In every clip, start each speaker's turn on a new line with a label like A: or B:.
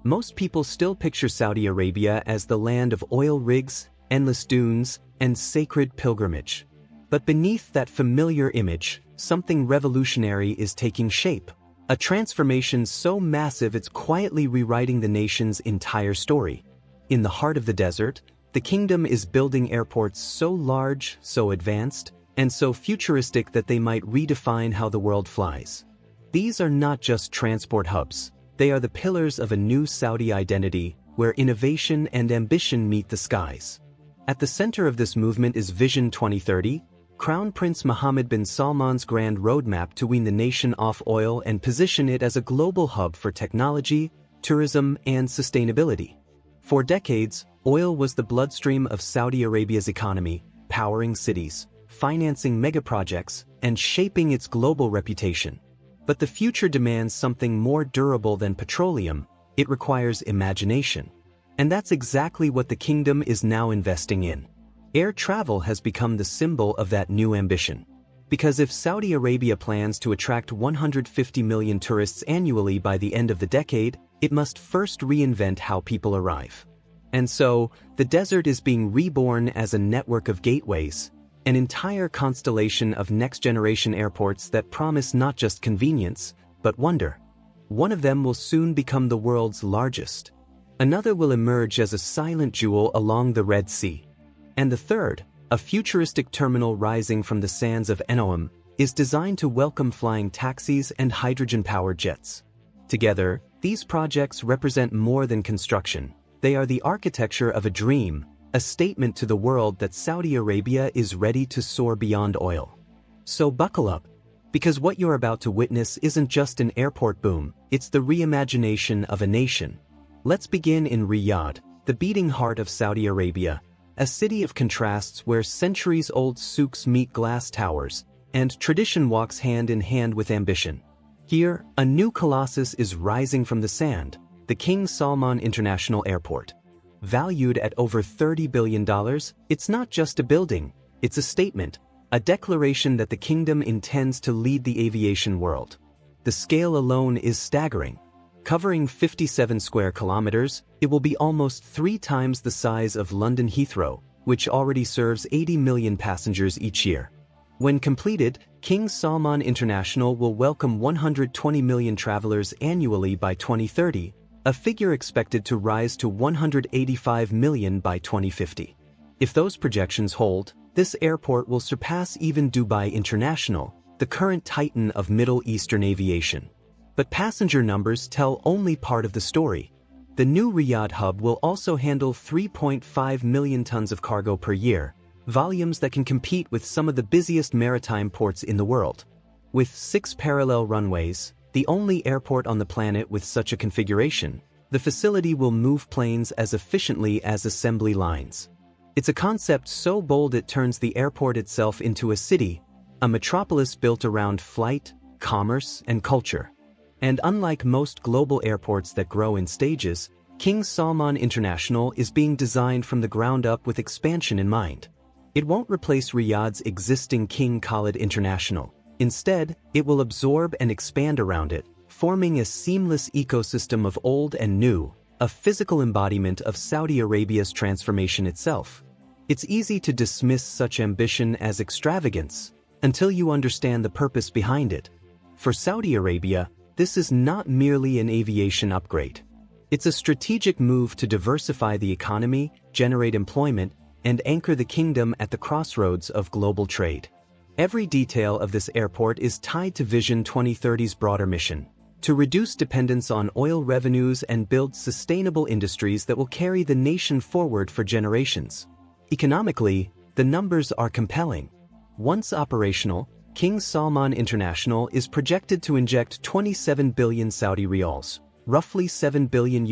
A: Most people still picture Saudi Arabia as the land of oil rigs, endless dunes, and sacred pilgrimage. But beneath that familiar image, something revolutionary is taking shape. A transformation so massive it's quietly rewriting the nation's entire story. In the heart of the desert, the kingdom is building airports so large, so advanced, and so futuristic that they might redefine how the world flies. These are not just transport hubs. They are the pillars of a new Saudi identity, where innovation and ambition meet the skies. At the center of this movement is Vision 2030, Crown Prince Mohammed bin Salman's grand roadmap to wean the nation off oil and position it as a global hub for technology, tourism, and sustainability. For decades, oil was the bloodstream of Saudi Arabia's economy, powering cities, financing megaprojects, and shaping its global reputation. But the future demands something more durable than petroleum. It requires imagination. And that's exactly what the kingdom is now investing in. Air travel has become the symbol of that new ambition. Because if Saudi Arabia plans to attract 150 million tourists annually by the end of the decade, it must first reinvent how people arrive. And so, the desert is being reborn as a network of gateways, an entire constellation of next-generation airports that promise not just convenience, but wonder. One of them will soon become the world's largest. Another will emerge as a silent jewel along the Red Sea. And the third, a futuristic terminal rising from the sands of NEOM, is designed to welcome flying taxis and hydrogen-powered jets. Together, these projects represent more than construction. They are the architecture of a dream, a statement to the world that Saudi Arabia is ready to soar beyond oil. So buckle up, because what you're about to witness isn't just an airport boom, it's the reimagination of a nation. Let's begin in Riyadh, the beating heart of Saudi Arabia, a city of contrasts where centuries-old souks meet glass towers, and tradition walks hand in hand with ambition. Here, a new colossus is rising from the sand, the King Salman International Airport. Valued at over $30 billion, it's not just a building, it's a statement, a declaration that the kingdom intends to lead the aviation world. The scale alone is staggering. Covering 57 square kilometers, it will be almost 3 times the size of London Heathrow, which already serves 80 million passengers each year. When completed, King Salman International will welcome 120 million travelers annually by 2030, a figure expected to rise to 185 million by 2050. If those projections hold, this airport will surpass even Dubai International, the current titan of Middle Eastern aviation. But passenger numbers tell only part of the story. The new Riyadh hub will also handle 3.5 million tons of cargo per year, volumes that can compete with some of the busiest maritime ports in the world. With 6 parallel runways, the only airport on the planet with such a configuration, the facility will move planes as efficiently as assembly lines. It's a concept so bold it turns the airport itself into a city, a metropolis built around flight, commerce, and culture. And unlike most global airports that grow in stages, King Salman International is being designed from the ground up with expansion in mind. It won't replace Riyadh's existing King Khalid International. Instead, it will absorb and expand around it, forming a seamless ecosystem of old and new, a physical embodiment of Saudi Arabia's transformation itself. It's easy to dismiss such ambition as extravagance, until you understand the purpose behind it. For Saudi Arabia, this is not merely an aviation upgrade. It's a strategic move to diversify the economy, generate employment, and anchor the kingdom at the crossroads of global trade. Every detail of this airport is tied to Vision 2030's broader mission: to reduce dependence on oil revenues and build sustainable industries that will carry the nation forward for generations. Economically, the numbers are compelling. Once operational, King Salman International is projected to inject 27 billion Saudi riyals, roughly $7 billion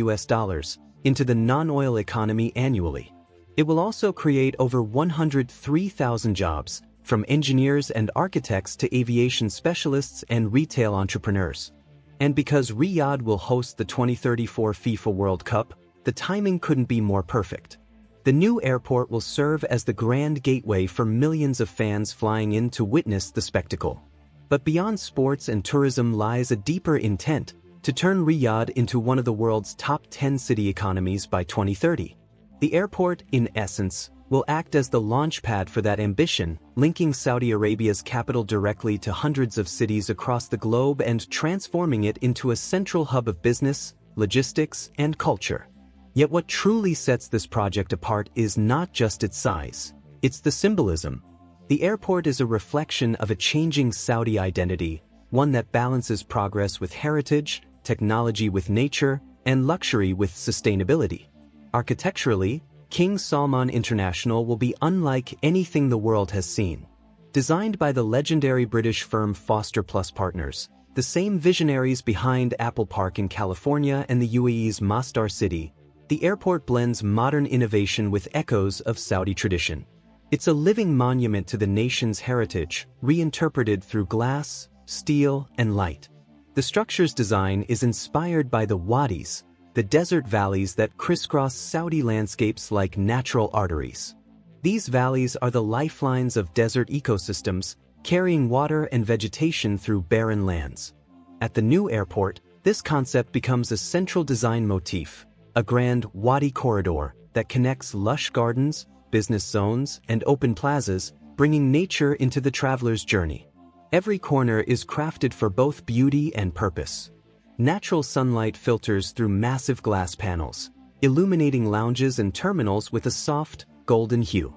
A: into the non-oil economy annually. It will also create over 103,000 jobs, from engineers and architects to aviation specialists and retail entrepreneurs. And because Riyadh will host the 2034 FIFA World Cup, the timing couldn't be more perfect. The new airport will serve as the grand gateway for millions of fans flying in to witness the spectacle. But beyond sports and tourism lies a deeper intent, to turn Riyadh into one of the world's top 10 city economies by 2030. The airport, in essence, will act as the launchpad for that ambition, linking Saudi Arabia's capital directly to hundreds of cities across the globe and transforming it into a central hub of business, logistics, and culture. Yet what truly sets this project apart is not just its size, it's the symbolism. The airport is a reflection of a changing Saudi identity, one that balances progress with heritage, technology with nature, and luxury with sustainability. Architecturally, King Salman International will be unlike anything the world has seen. Designed by the legendary British firm Foster Plus Partners, the same visionaries behind Apple Park in California and the UAE's Masdar City, the airport blends modern innovation with echoes of Saudi tradition. It's a living monument to the nation's heritage, reinterpreted through glass, steel, and light. The structure's design is inspired by the wadis, the desert valleys that crisscross Saudi landscapes like natural arteries. These valleys are the lifelines of desert ecosystems, carrying water and vegetation through barren lands. At the new airport, this concept becomes a central design motif, a grand wadi corridor that connects lush gardens, business zones, and open plazas, bringing nature into the traveler's journey. Every corner is crafted for both beauty and purpose. Natural sunlight filters through massive glass panels, illuminating lounges and terminals with a soft, golden hue.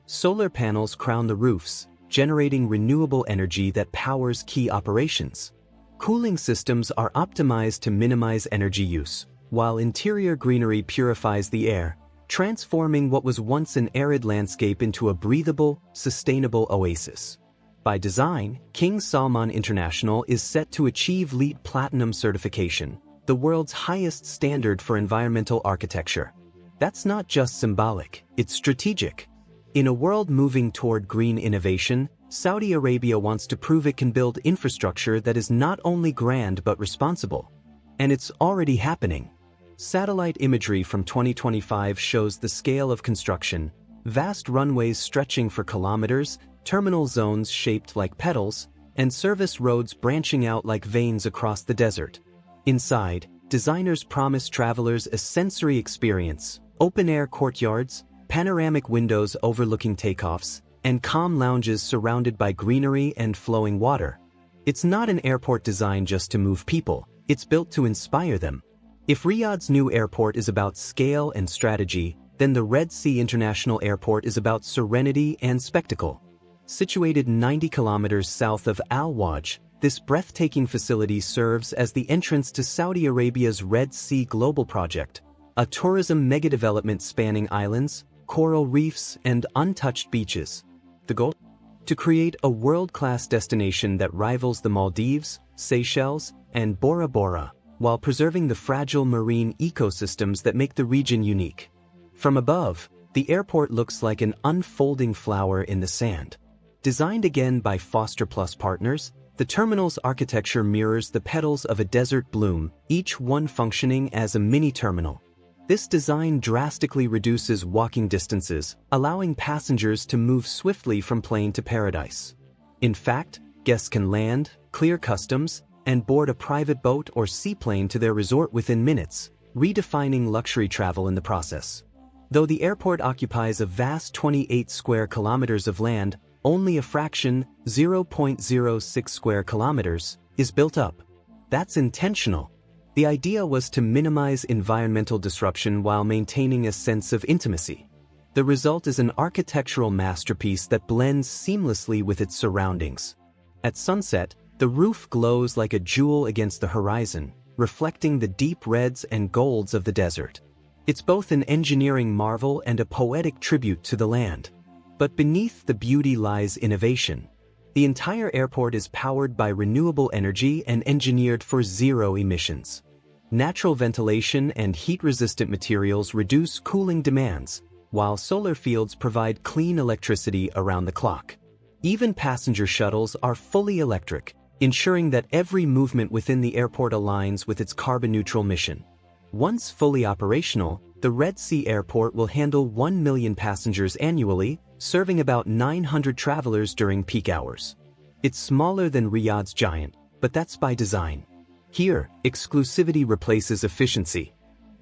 A: Solar panels crown the roofs, generating renewable energy that powers key operations. Cooling systems are optimized to minimize energy use, while interior greenery purifies the air, transforming what was once an arid landscape into a breathable, sustainable oasis. By design, King Salman International is set to achieve LEED Platinum certification, the world's highest standard for environmental architecture. That's not just symbolic, it's strategic. In a world moving toward green innovation, Saudi Arabia wants to prove it can build infrastructure that is not only grand but responsible. And it's already happening. Satellite imagery from 2025 shows the scale of construction: vast runways stretching for kilometers, terminal zones shaped like petals, and service roads branching out like veins across the desert. Inside, designers promise travelers a sensory experience: open-air courtyards, panoramic windows overlooking takeoffs, and calm lounges surrounded by greenery and flowing water. It's not an airport designed just to move people, it's built to inspire them. If Riyadh's new airport is about scale and strategy, then the Red Sea International Airport is about serenity and spectacle. Situated 90 kilometers south of Al Waj, this breathtaking facility serves as the entrance to Saudi Arabia's Red Sea Global Project, a tourism megadevelopment spanning islands, coral reefs, and untouched beaches. The goal? To create a world-class destination that rivals the Maldives, Seychelles, and Bora Bora, while preserving the fragile marine ecosystems that make the region unique. From above, the airport looks like an unfolding flower in the sand. Designed again by Foster Plus Partners, the terminal's architecture mirrors the petals of a desert bloom, each one functioning as a mini-terminal. This design drastically reduces walking distances, allowing passengers to move swiftly from plane to paradise. In fact, guests can land, clear customs, and board a private boat or seaplane to their resort within minutes, redefining luxury travel in the process. Though the airport occupies a vast 28 square kilometers of land, only a fraction, 0.06 square kilometers, is built up. That's intentional. The idea was to minimize environmental disruption while maintaining a sense of intimacy. The result is an architectural masterpiece that blends seamlessly with its surroundings. At sunset, the roof glows like a jewel against the horizon, reflecting the deep reds and golds of the desert. It's both an engineering marvel and a poetic tribute to the land. But beneath the beauty lies innovation. The entire airport is powered by renewable energy and engineered for zero emissions. Natural ventilation and heat-resistant materials reduce cooling demands, while solar fields provide clean electricity around the clock. Even passenger shuttles are fully electric, ensuring that every movement within the airport aligns with its carbon-neutral mission. Once fully operational, the Red Sea Airport will handle 1 million passengers annually, serving about 900 travelers during peak hours. It's smaller than Riyadh's giant, but that's by design. Here, exclusivity replaces efficiency.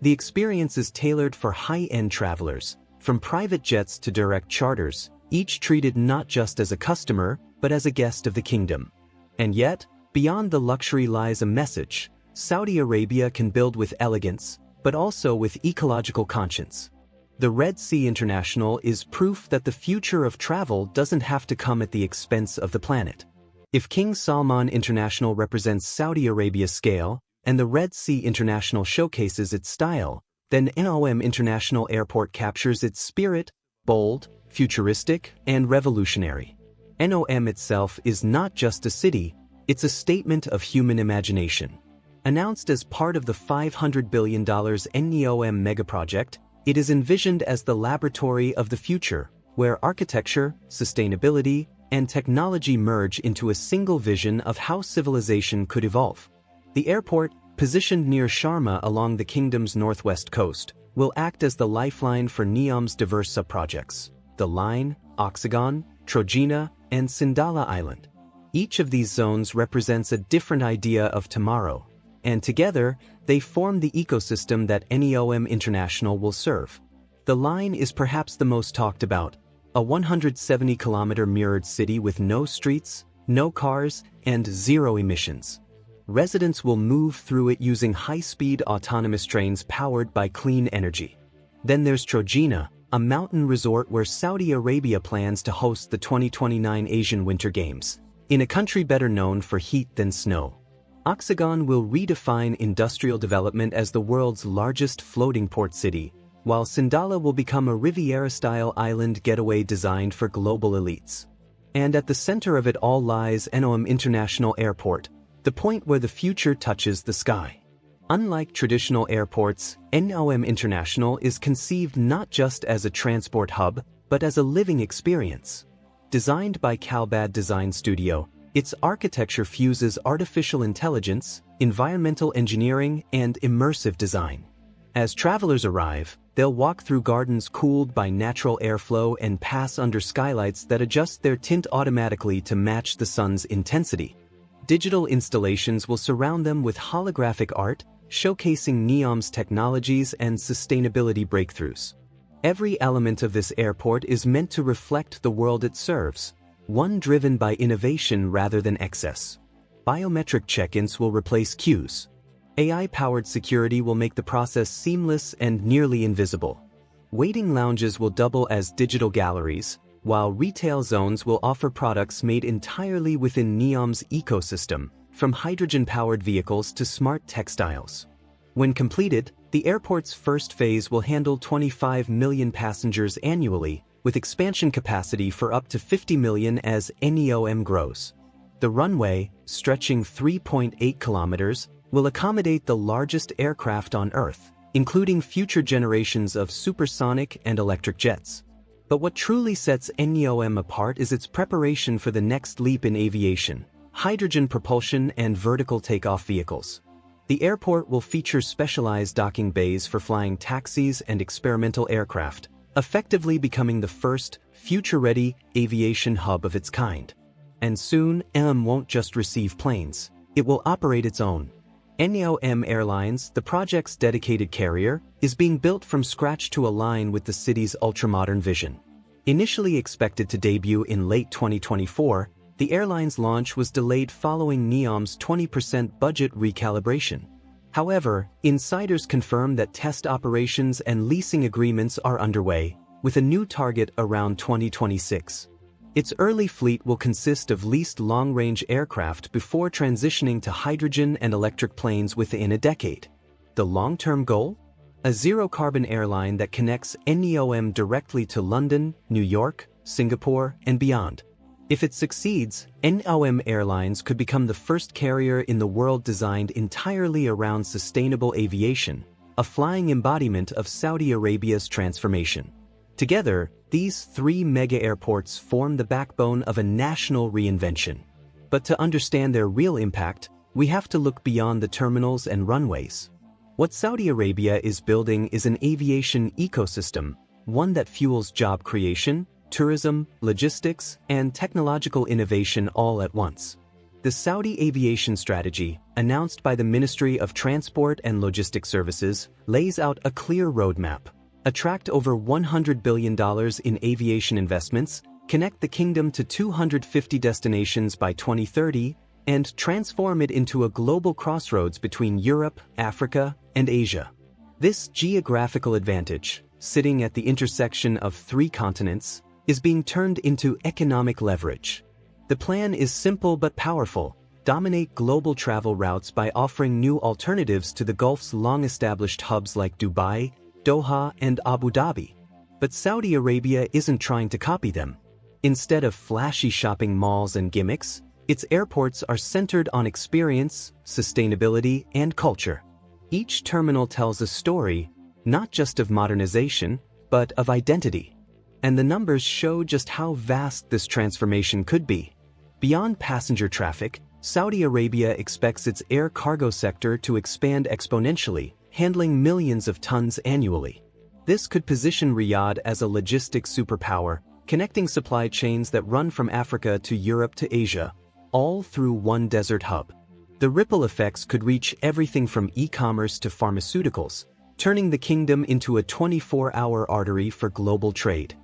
A: The experience is tailored for high-end travelers, from private jets to direct charters, each treated not just as a customer, but as a guest of the kingdom. And yet, beyond the luxury lies a message. Saudi Arabia can build with elegance, but also with ecological conscience. The Red Sea International is proof that the future of travel doesn't have to come at the expense of the planet. If King Salman International represents Saudi Arabia's scale, and the Red Sea International showcases its style, then NEOM International Airport captures its spirit, bold, futuristic, and revolutionary. NEOM itself is not just a city, it's a statement of human imagination. Announced as part of the $500 billion NEOM megaproject, it is envisioned as the laboratory of the future, where architecture, sustainability, and technology merge into a single vision of how civilization could evolve. The airport, positioned near Sharma along the kingdom's northwest coast, will act as the lifeline for NEOM's diverse subprojects: the Line, Oxagon, Trojena, and Sindala Island. Each of these zones represents a different idea of tomorrow, and together, they form the ecosystem that NEOM International will serve. The Line is perhaps the most talked about, a 170-kilometer mirrored city with no streets, no cars, and zero emissions. Residents will move through it using high-speed autonomous trains powered by clean energy. Then there's Trojena, a mountain resort where Saudi Arabia plans to host the 2029 Asian Winter Games, in a country better known for heat than snow. Oxagon will redefine industrial development as the world's largest floating port city, while Sindala will become a Riviera-style island getaway designed for global elites. And at the center of it all lies NEOM International Airport, the point where the future touches the sky. Unlike traditional airports, NEOM International is conceived not just as a transport hub, but as a living experience. Designed by Kalbad Design Studio, its architecture fuses artificial intelligence, environmental engineering, and immersive design. As travelers arrive, they'll walk through gardens cooled by natural airflow and pass under skylights that adjust their tint automatically to match the sun's intensity. Digital installations will surround them with holographic art, showcasing NEOM's technologies and sustainability breakthroughs. Every element of this airport is meant to reflect the world it serves, one driven by innovation rather than excess. Biometric check-ins will replace queues. AI-powered security will make the process seamless and nearly invisible. Waiting lounges will double as digital galleries, while retail zones will offer products made entirely within NEOM's ecosystem, from hydrogen-powered vehicles to smart textiles. When completed, the airport's first phase will handle 25 million passengers annually, with expansion capacity for up to 50 million as NEOM grows. The runway, stretching 3.8 kilometers, will accommodate the largest aircraft on Earth, including future generations of supersonic and electric jets. But what truly sets NEOM apart is its preparation for the next leap in aviation: hydrogen propulsion and vertical takeoff vehicles. The airport will feature specialized docking bays for flying taxis and experimental aircraft, effectively becoming the first, future-ready aviation hub of its kind. And soon, NEOM won't just receive planes, it will operate its own. NEOM Airlines, the project's dedicated carrier, is being built from scratch to align with the city's ultramodern vision. Initially expected to debut in late 2024, the airline's launch was delayed following NEOM's 20% budget recalibration. However, insiders confirm that test operations and leasing agreements are underway, with a new target around 2026. Its early fleet will consist of leased long-range aircraft before transitioning to hydrogen and electric planes within a decade. The long-term goal? A zero-carbon airline that connects NEOM directly to London, New York, Singapore, and beyond. If it succeeds, NEOM Airlines could become the first carrier in the world designed entirely around sustainable aviation, a flying embodiment of Saudi Arabia's transformation. Together, these three mega-airports form the backbone of a national reinvention. But to understand their real impact, we have to look beyond the terminals and runways. What Saudi Arabia is building is an aviation ecosystem, one that fuels job creation, tourism, logistics, and technological innovation all at once. The Saudi aviation strategy, announced by the Ministry of Transport and Logistics Services, lays out a clear roadmap: attract over $100 billion in aviation investments, connect the kingdom to 250 destinations by 2030, and transform it into a global crossroads between Europe, Africa, and Asia. This geographical advantage, sitting at the intersection of 3 continents, is being turned into economic leverage. The plan is simple but powerful: dominate global travel routes by offering new alternatives to the Gulf's long-established hubs like Dubai, Doha, and Abu Dhabi. But Saudi Arabia isn't trying to copy them. Instead of flashy shopping malls and gimmicks, its airports are centered on experience, sustainability, and culture. Each terminal tells a story, not just of modernization, but of identity. And the numbers show just how vast this transformation could be. Beyond passenger traffic, Saudi Arabia expects its air cargo sector to expand exponentially, handling millions of tons annually. This could position Riyadh as a logistics superpower, connecting supply chains that run from Africa to Europe to Asia, all through one desert hub. The ripple effects could reach everything from e-commerce to pharmaceuticals, turning the kingdom into a 24-hour artery for global trade.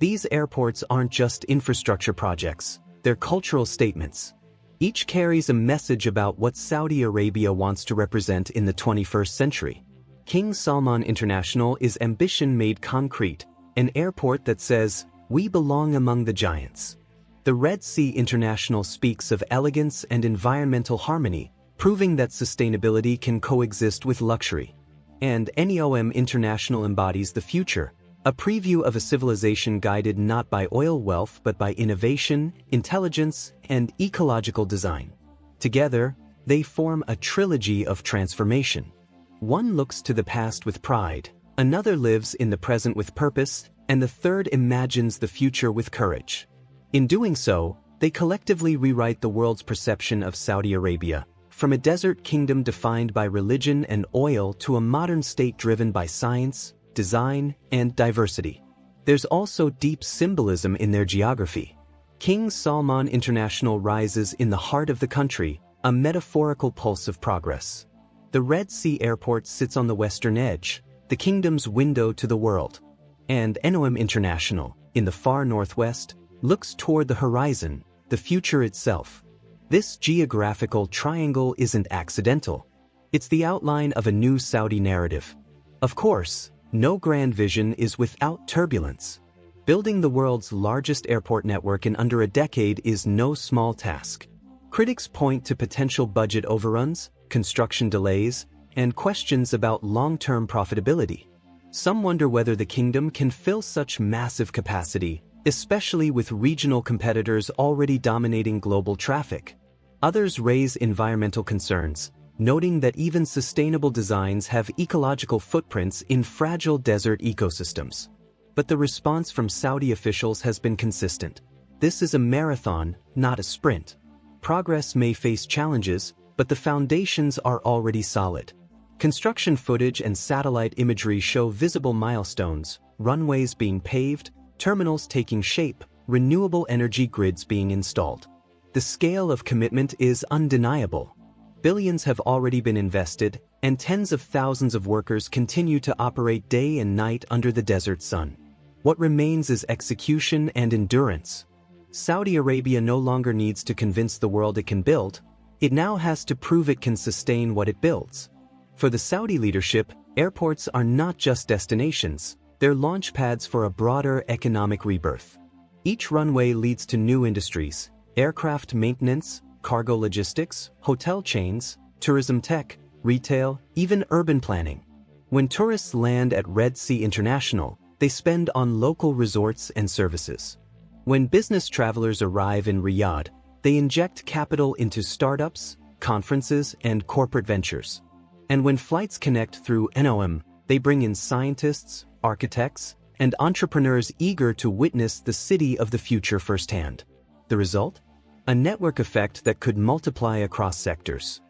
A: These airports aren't just infrastructure projects, they're cultural statements. Each carries a message about what Saudi Arabia wants to represent in the 21st century. King Salman International is ambition made concrete, an airport that says, "We belong among the giants." The Red Sea International speaks of elegance and environmental harmony, proving that sustainability can coexist with luxury. And NEOM International embodies the future, a preview of a civilization guided not by oil wealth but by innovation, intelligence, and ecological design. Together, they form a trilogy of transformation. One looks to the past with pride, another lives in the present with purpose, and the third imagines the future with courage. In doing so, they collectively rewrite the world's perception of Saudi Arabia, from a desert kingdom defined by religion and oil to a modern state driven by science, design, and diversity. There's also deep symbolism in their geography. King Salman International rises in the heart of the country, a metaphorical pulse of progress. The Red Sea Airport sits on the western edge, the kingdom's window to the world. And NEOM International, in the far northwest, looks toward the horizon, the future itself. This geographical triangle isn't accidental. It's the outline of a new Saudi narrative. Of course, no grand vision is without turbulence. Building the world's largest airport network in under a decade is no small task. Critics point to potential budget overruns, construction delays, and questions about long-term profitability. Some wonder whether the kingdom can fill such massive capacity, especially with regional competitors already dominating global traffic. Others raise environmental concerns, noting that even sustainable designs have ecological footprints in fragile desert ecosystems. But the response from Saudi officials has been consistent. This is a marathon, not a sprint. Progress may face challenges, but the foundations are already solid. Construction footage and satellite imagery show visible milestones, runways being paved, terminals taking shape, renewable energy grids being installed. The scale of commitment is undeniable. Billions have already been invested, and tens of thousands of workers continue to operate day and night under the desert sun. What remains is execution and endurance. Saudi Arabia no longer needs to convince the world it can build, it now has to prove it can sustain what it builds. For the Saudi leadership, airports are not just destinations, they're launch pads for a broader economic rebirth. Each runway leads to new industries: aircraft maintenance, cargo logistics, hotel chains, tourism tech, retail, even urban planning. When tourists land at Red Sea International, they spend on local resorts and services. When business travelers arrive in Riyadh, they inject capital into startups, conferences, and corporate ventures. And when flights connect through NEOM, they bring in scientists, architects, and entrepreneurs eager to witness the city of the future firsthand. The result? A network effect that could multiply across sectors.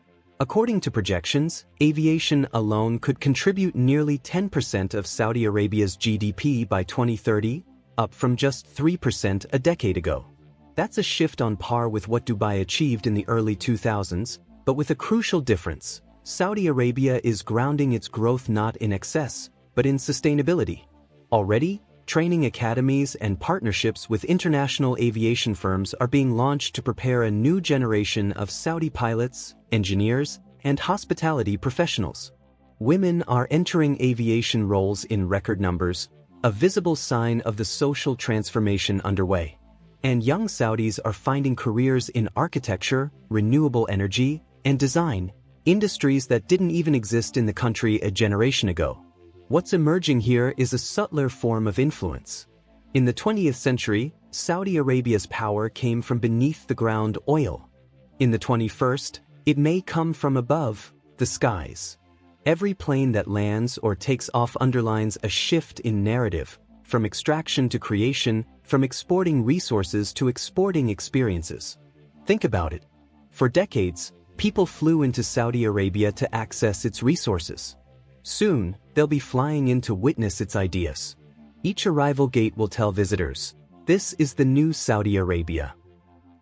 A: According to projections, aviation alone could contribute nearly 10% of Saudi Arabia's GDP by 2030, up from just 3% a decade ago. That's a shift on par with what Dubai achieved in the early 2000s, but with a crucial difference. Saudi Arabia is grounding its growth not in excess, but in sustainability. Already, training academies and partnerships with international aviation firms are being launched to prepare a new generation of Saudi pilots, engineers, and hospitality professionals. Women are entering aviation roles in record numbers, a visible sign of the social transformation underway. And young Saudis are finding careers in architecture, renewable energy, and design, industries that didn't even exist in the country a generation ago. What's emerging here is a subtler form of influence. In the 20th century, Saudi Arabia's power came from beneath the ground oil. In the 21st, it may come from above the skies. Every plane that lands or takes off underlines a shift in narrative, from extraction to creation, from exporting resources to exporting experiences. Think about it. For decades, people flew into Saudi Arabia to access its resources. Soon, they'll be flying in to witness its ideas. Each arrival gate will tell visitors, this is the new Saudi Arabia.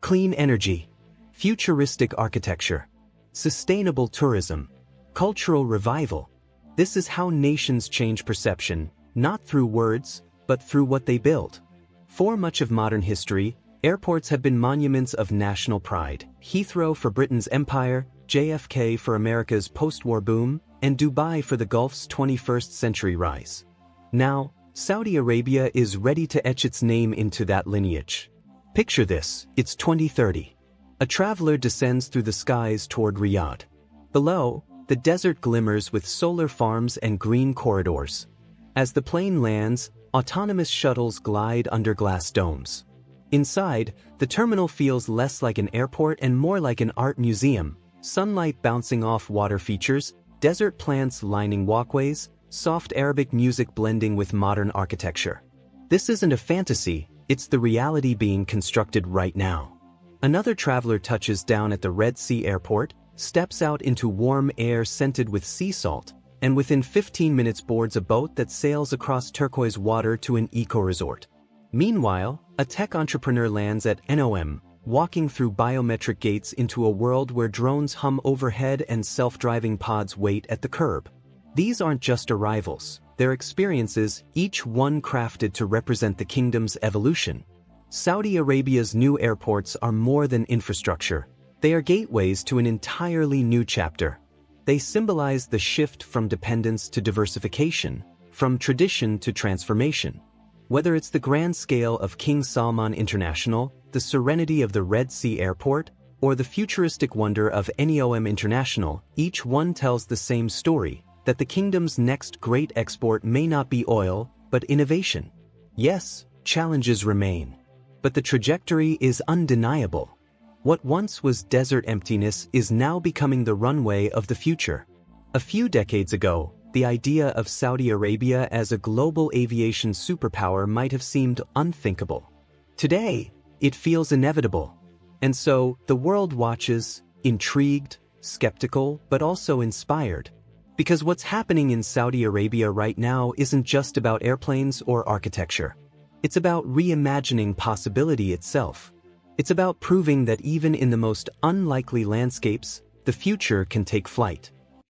A: Clean energy, futuristic architecture, sustainable tourism, cultural revival. This is how nations change perception, not through words, but through what they build. For much of modern history, airports have been monuments of national pride. Heathrow for Britain's empire, JFK for America's post-war boom, and Dubai for the Gulf's 21st century rise. Now, Saudi Arabia is ready to etch its name into that lineage. Picture this, it's 2030. A traveler descends through the skies toward Riyadh. Below, the desert glimmers with solar farms and green corridors. As the plane lands, autonomous shuttles glide under glass domes. Inside, the terminal feels less like an airport and more like an art museum. Sunlight bouncing off water features, desert plants lining walkways, soft Arabic music blending with modern architecture. This isn't a fantasy, it's the reality being constructed right now. Another traveler touches down at the Red Sea airport, steps out into warm air scented with sea salt, and within 15 minutes boards a boat that sails across turquoise water to an eco-resort. Meanwhile, a tech entrepreneur lands at NEOM, walking through biometric gates into a world where drones hum overhead and self-driving pods wait at the curb. These aren't just arrivals, they're experiences, each one crafted to represent the kingdom's evolution. Saudi Arabia's new airports are more than infrastructure. They are gateways to an entirely new chapter. They symbolize the shift from dependence to diversification, from tradition to transformation. Whether it's the grand scale of King Salman International, the serenity of the Red Sea Airport, or the futuristic wonder of NEOM International, each one tells the same story, that the kingdom's next great export may not be oil, but innovation. Yes, challenges remain, but the trajectory is undeniable. What once was desert emptiness is now becoming the runway of the future. A few decades ago, the idea of Saudi Arabia as a global aviation superpower might have seemed unthinkable. Today, it feels inevitable. And so, the world watches, intrigued, skeptical, but also inspired. Because what's happening in Saudi Arabia right now isn't just about airplanes or architecture. It's about reimagining possibility itself. It's about proving that even in the most unlikely landscapes, the future can take flight.